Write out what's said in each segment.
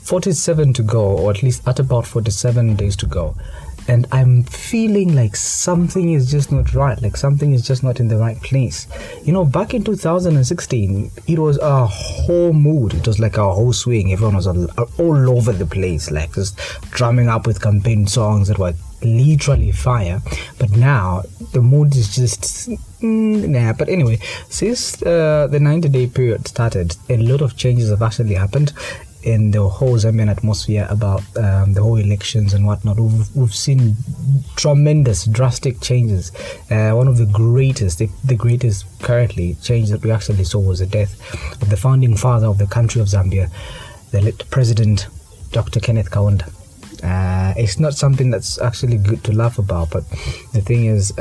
47 to go, or at least at about 47 days to go. And I'm feeling like something is just not right, like something is just not in the right place. Back in 2016, it was a whole mood. It was like a whole swing. Everyone was all over the place, like just drumming up with campaign songs that were literally fire. But now the mood is just nah. But anyway, since the 90-day period started, a lot of changes have actually happened in the whole Zambian atmosphere about the whole elections and whatnot. We've seen tremendous, drastic changes. One of the greatest currently change that we actually saw was the death of the founding father of the country of Zambia, the late President Dr. Kenneth Kaunda. It's not something that's actually good to laugh about, but the thing is,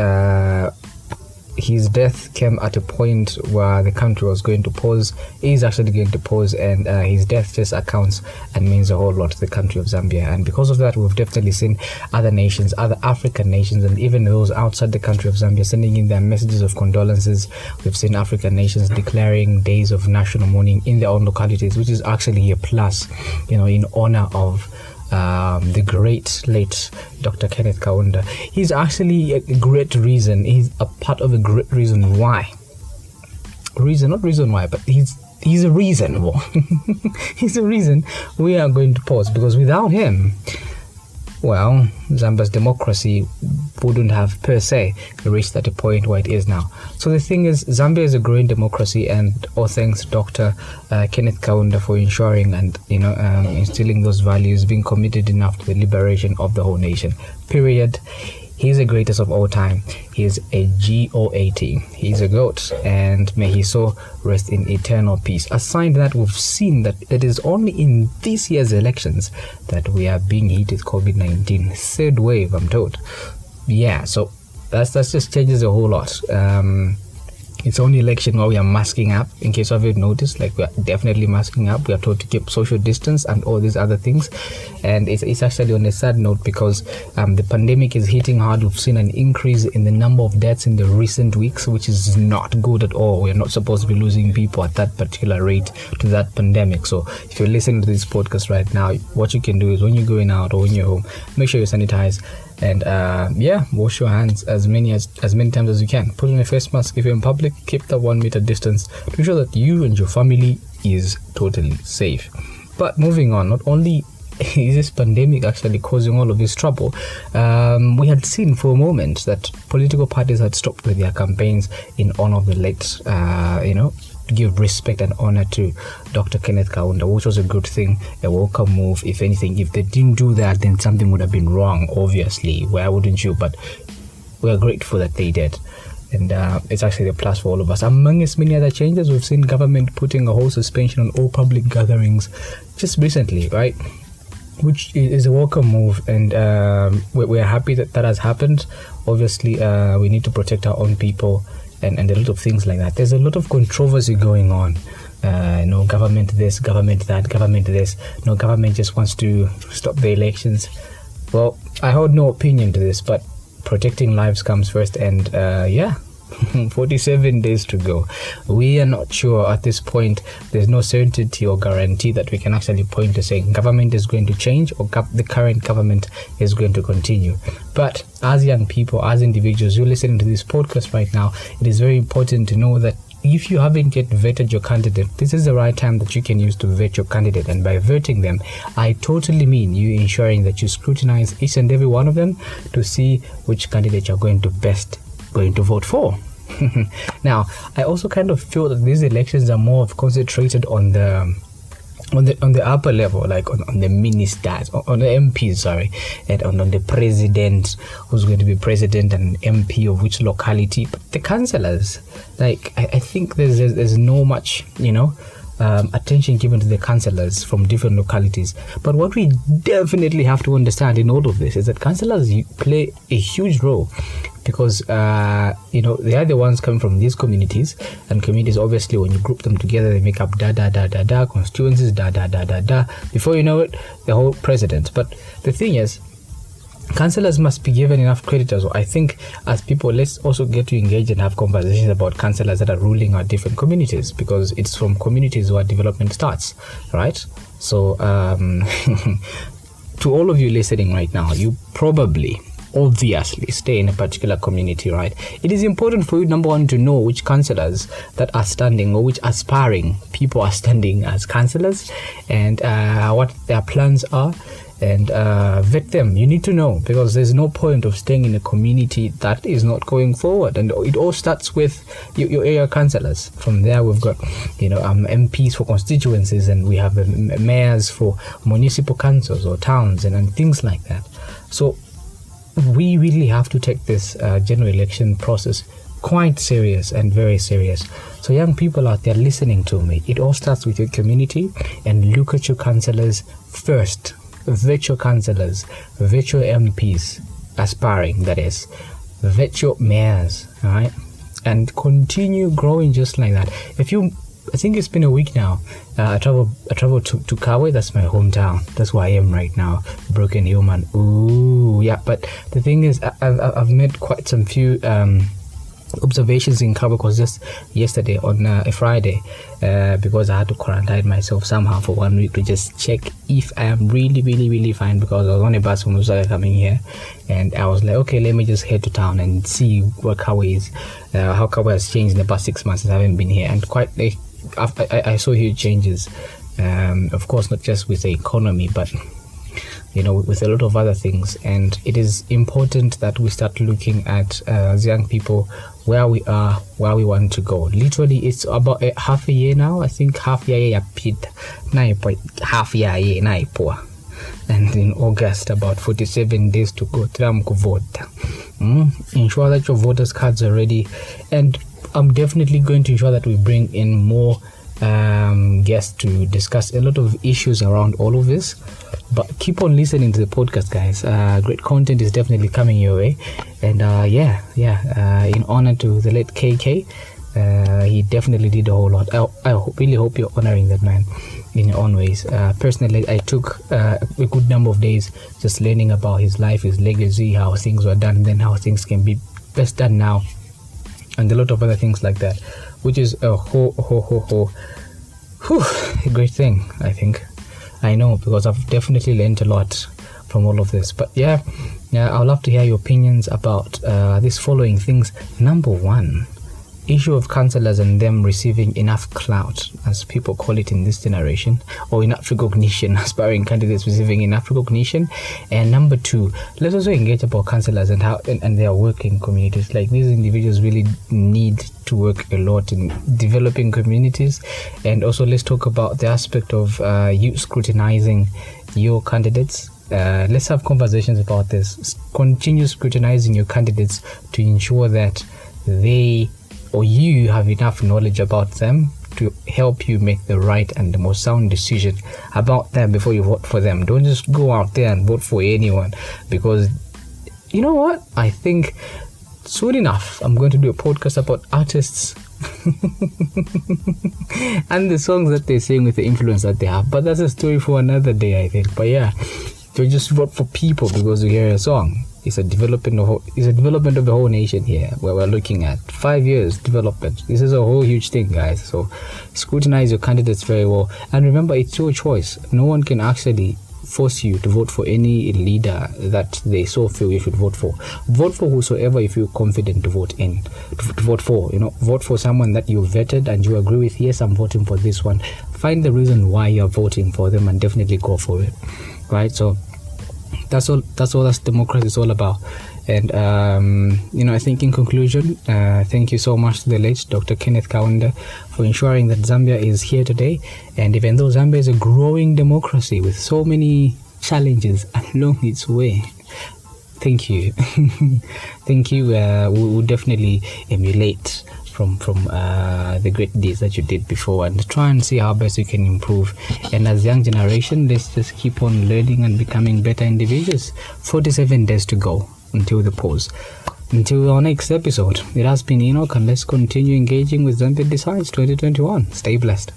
his death came at a point where the country was going to pause, is actually going to pause, and his death just accounts and means a whole lot to the country of Zambia. And because of that, we've definitely seen other nations, other African nations, and even those outside the country of Zambia sending in their messages of condolences. We've seen African nations declaring days of national mourning in their own localities, which is actually a plus, in honor of the great late Dr. Kenneth Kaunda. He's actually a great reason. He's a part of a great reason why. Not reason why, but he's a reason. He's a reason we are going to pause, because without him, well, Zambia's democracy wouldn't have per se reached at a point where it is now. So the thing is, Zambia is a growing democracy, and all thanks to Dr. Kenneth Kaunda for ensuring and instilling those values, being committed enough to the liberation of the whole nation. Period. He's the greatest of all time. He's a GOAT. He's a GOAT, and may his soul rest in eternal peace. A sign that we've seen that it is only in this year's elections that we are being hit with COVID-19. Third wave, I'm told. Yeah, so that's just changes a whole lot. It's only election where we are masking up, in case you haven't noticed. Like, we are definitely masking up. We are told to keep social distance and all these other things. And it's actually on a sad note, because the pandemic is hitting hard. We've seen an increase in the number of deaths in the recent weeks, which is not good at all. We're not supposed to be losing people at that particular rate to that pandemic. So if you're listening to this podcast right now, what you can do is, when you're going out or when you're home, make sure you sanitize. And wash your hands as many times as you can. Put on a face mask if you're in public. Keep that 1 meter distance to ensure that you and your family is totally safe. But moving on, not only is this pandemic actually causing all of this trouble, we had seen for a moment that political parties had stopped with their campaigns in honor of the late, to give respect and honor to Dr. Kenneth Kaunda, which was a good thing, a welcome move. If anything, if they didn't do that, then something would have been wrong, obviously. Why wouldn't you? But we're grateful that they did. And it's actually a plus for all of us. Among as many other changes, we've seen government putting a whole suspension on all public gatherings just recently, right? Which is a welcome move, and we're happy that has happened. Obviously, we need to protect our own people, and a lot of things like that. There's a lot of controversy going on. Government this, government that, government this. No, government just wants to stop the elections. Well, I hold no opinion to this, but protecting lives comes first, and 47 days to go. We are not sure at this point. There's no certainty or guarantee that we can actually point to saying government is going to change or the current government is going to continue. But as young people, as individuals, you're listening to this podcast right now, it is very important to know that if you haven't yet vetted your candidate, this is the right time that you can use to vet your candidate. And by vetting them, I totally mean you ensuring that you scrutinize each and every one of them to see which candidate you're going to vote for. Now, I also kind of feel that these elections are more of concentrated on the upper level, like on the ministers, on the MPs, and on the president, who's going to be president, and MP of which locality. But the councillors, like, I think there's no much, attention given to the councillors from different localities. But what we definitely have to understand in all of this is that councillors play a huge role, because they are the ones coming from these communities, and communities, obviously, when you group them together, they make up constituencies, before you know it, the whole president. But the thing is, councillors must be given enough credit as well. I think as people, let's also get to engage and have conversations about councillors that are ruling our different communities, because it's from communities where development starts, right? So to all of you listening right now, you probably obviously stay in a particular community, right? It is important for you, number one, to know which councillors that are standing, or which aspiring people are standing as councillors, and what their plans are, and vet them. You need to know, because there's no point of staying in a community that is not going forward. And it all starts with your area councillors. From there, we've got MPs for constituencies, and we have mayors for municipal councils or towns, and things like that. So we really have to take this general election process quite serious and very serious. So young people out there listening to me, it all starts with your community, and look at your councillors first. Vet your councillors, vet your MPs, aspiring, that is, vet your mayors, all right, and continue growing just like that. I think it's been a week now. I traveled to Kawe. That's my hometown. That's where I am right now. Broken Hill, man. Ooh, yeah. But the thing is, I've made quite some few observations in Kawe, because just yesterday on a Friday, because I had to quarantine myself somehow for 1 week to just check if I am really fine, because I was on a bus from Lusaka coming here, and I was like, okay, let me just head to town and see what Kawe is, how Kawe has changed in the past 6 months since I haven't been here. And I saw huge changes, of course, not just with the economy, but with a lot of other things. And it is important that we start looking at as young people where we are, where we want to go. Literally, it's about half a year now. I think half a year and in August, about 47 days to go. Vote. Ensure that your voters cards are ready, and I'm definitely going to ensure that we bring in more guests to discuss a lot of issues around all of this. But keep on listening to the podcast, guys. Great content is definitely coming your way. And in honor to the late KK, he definitely did a whole lot. I really hope you're honoring that man in your own ways. Personally, I took a good number of days just learning about his life, his legacy, how things were done, then how things can be best done now, and a lot of other things like that, which is a a great thing, I think. I know, because I've definitely learned a lot from all of this. But yeah, I'd love to hear your opinions about these following things. Number one, issue of councillors and them receiving enough clout, as people call it in this generation, or enough recognition, aspiring candidates receiving enough recognition. And number two, let's also engage about councillors and how and their working communities. Like, these individuals really need to work a lot in developing communities. And also, let's talk about the aspect of you scrutinizing your candidates. Let's have conversations about this. Continue scrutinizing your candidates to ensure that they or you have enough knowledge about them to help you make the right and the most sound decision about them before you vote for them. Don't just go out there and vote for anyone, because you know what? I think soon enough I'm going to do a podcast about artists and the songs that they sing with the influence that they have. But that's a story for another day, I think. But yeah, don't just vote for people because you hear a song. It's a development of the whole nation here, where we're looking at 5 years development. This is a whole huge thing, guys. So scrutinize your candidates very well, and remember, it's your choice. No one can actually force you to vote for any leader that they so feel you should vote for. Vote for whosoever you feel confident to vote for. Vote for someone that you vetted and you agree with. Yes, I'm voting for this one. Find the reason why you're voting for them and definitely go for it. Right? So that's all democracy is all about. And I think in conclusion, thank you so much to the late Dr. Kenneth Kaunda for ensuring that Zambia is here today. And even though Zambia is a growing democracy with so many challenges along its way, thank you. Thank you. We will definitely emulate from the great deeds that you did before, and try and see how best we can improve. And as young generation, let's just keep on learning and becoming better individuals. 47 days to go until the pause. Until our next episode, it has been Enoch, and let's continue engaging with Zambia Decides 2021. Stay blessed.